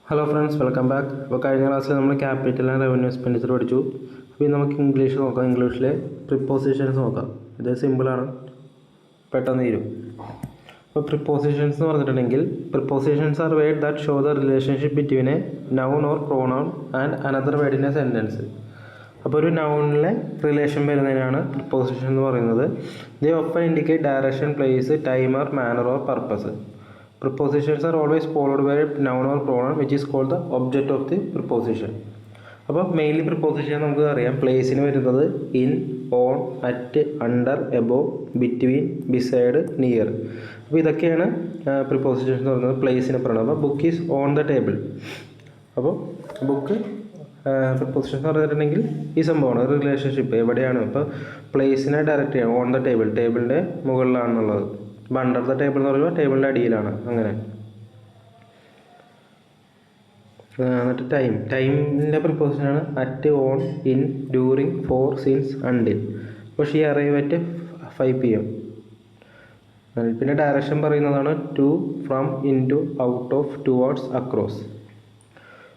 Hello friends, welcome back. അപ്പോൾ കഴിഞ്ഞ ക്ലാസ്സിൽ നമ്മൾ ക്യാപിറ്റൽ ആൻഡ് റവന്യൂ എക്സ്പെൻഡിച്ചർ പഠിച്ചു. അപ്പോൾ നമുക്ക് ഇംഗ്ലീഷ് നോക്കാം. ഇംഗ്ലീഷിലെ പ്രിപ്പോസിഷൻസ് നോക്കാം. ഇത് സിമ്പിളാണ്, പെട്ടെന്ന് തീരും. അപ്പോൾ പ്രിപ്പോസിഷൻസ് എന്ന് പറഞ്ഞിട്ടുണ്ടെങ്കിൽ prepositions are word that show the relationship between a noun or pronoun and another word in a sentence. അപ്പോൾ ഒരു നൗണിലെ റിലേഷൻ വരുന്നതിനാണ് പ്രിപ്പോസിഷൻ എന്ന് പറയുന്നത്. They often indicate direction, place, timer, manner or purpose. Prepositions are always followed by a noun or pronoun which is called the object of the preposition. അപ്പോൾ mainly preposition നമുക്ക് അറിയാം. പ്ലേസിന് വരുന്നത് in, on, at, under, above, between, beside, near. അപ്പോൾ ഇതൊക്കെയാണ് prepositions എന്ന് പറയുന്നത് പ്ലേസിന് പറയുന്നത്. അപ്പോൾ book is on the table. അപ്പോൾ ബുക്ക് പ്രിപ്പോസിഷൻ എന്ന് പറഞ്ഞിട്ടുണ്ടെങ്കിൽ ഈ സംഭവമാണ് റിലേഷൻഷിപ്പ് എവിടെയാണ്. ഇപ്പോൾ പ്ലേസിനെ ഡയറക്റ്റ് ചെയ്യാം. ഓൺ ദ ടേബിൾ, ടേബിളിൻ്റെ മുകളിലാണെന്നുള്ളത്. അണ്ടർ ദ ടേബിൾ എന്ന് പറയുമ്പോൾ ടേബിളിൻ്റെ അടിയിലാണ്. അങ്ങനെ എന്നിട്ട് ടൈമിൻ്റെ പ്രിപ്പോസിഷനാണ് at, on, in, during, for, since, until. അപ്പോൾ ഷീ അറൈവ് അറ്റ് 5 PM. പിന്നെ ഡയറക്ഷൻ പറയുന്നതാണ് to, from, into, out of, towards, across.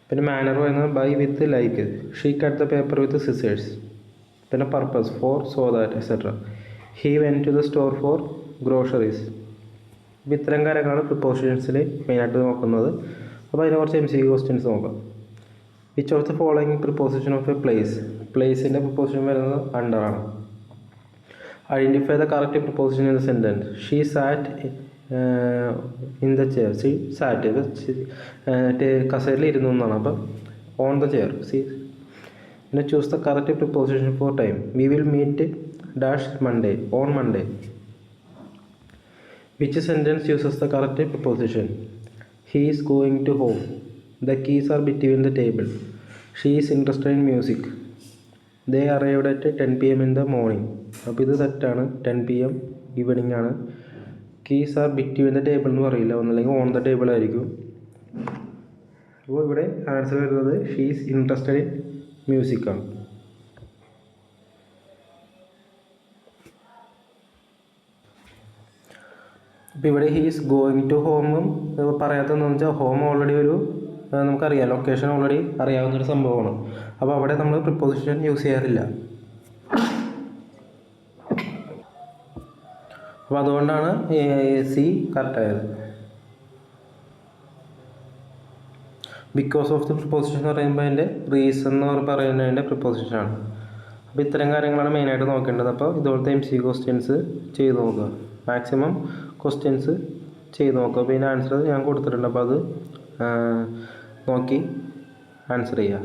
പിന്നെ മാനർ പറയുന്നത് by, with, like. She cut the paper with scissors. പിന്നെ purpose for, so that, etcetera. He went to the store for groceries. അപ്പോൾ ഇത്തരം കാര്യങ്ങളാണ് പ്രിപ്പോസിഷൻസിൽ മെയിനായിട്ട് നോക്കുന്നത്. അപ്പോൾ അതിന് കുറച്ച് MCQ ക്വസ്റ്റ്യൻസ് നോക്കാം. Which of the following preposition of a place. പ്ലേസിൻ്റെ പ്രിപ്പോസിഷൻ വരുന്നത് അണ്ടറാണ്. Identify the correct preposition in the sentence. She sat in the chair. She sat കസേരയിൽ ഇരുന്നു എന്നാണ്. അപ്പം ഓൺ ദ ചെയർ. പിന്നെ choose the correct preposition for time. We will meet dash Monday, on Monday. Which sentence uses the correct preposition? He is going to home. The keys are between the table. She is interested in music. They arrived at 10 PM in the morning. അപ്പോൾ ഇത് തെറ്റാണ്. 10 PM evening ആണ്. Keys R between the table എന്ന് പറയില്ല, ഒന്നല്ലെങ്കിൽ on the table ആയിരിക്കും. അപ്പോൾ ഇവിടെ ആൻസർ വരുന്നത് she is interested in music ആണ്. ഇപ്പോൾ ഇവിടെ ഹീസ് ഗോയിങ് ടു ഹോമും പറയാത്തതെന്ന് വെച്ചാൽ ഹോം ഓൾറെഡി ഒരു നമുക്കറിയാം, ലൊക്കേഷൻ ഓൾറെഡി അറിയാവുന്നൊരു സംഭവമാണ്. അപ്പോൾ അവിടെ നമ്മൾ പ്രിപ്പോസിഷൻ യൂസ് ചെയ്യാറില്ല. അപ്പോൾ അതുകൊണ്ടാണ് സി കറക്റ്റായത്. ബിക്കോസ് ഓഫ് ദി പ്രിപ്പോസിഷൻ എന്ന് പറയുമ്പോൾ അതിൻ്റെ റീസൺ എന്ന് പറയുന്നതിൻ്റെ പ്രിപ്പോസിഷനാണ്. അപ്പോൾ ഇത്തരം കാര്യങ്ങളാണ് മെയിനായിട്ട് നോക്കേണ്ടത്. അപ്പോൾ ഇതുപോലത്തെ MCQ ക്വസ്റ്റ്യൻസ് ചെയ്ത് നോക്കുക. മാക്സിമം ക്വസ്റ്റ്യൻസ് ചെയ്ത് നോക്കുക. അപ്പോൾ ഇതിൻ്റെ ആൻസർ ഞാൻ കൊടുത്തിട്ടുണ്ട്. അപ്പോൾ അത് നോക്കി ആൻസർ ചെയ്യുക.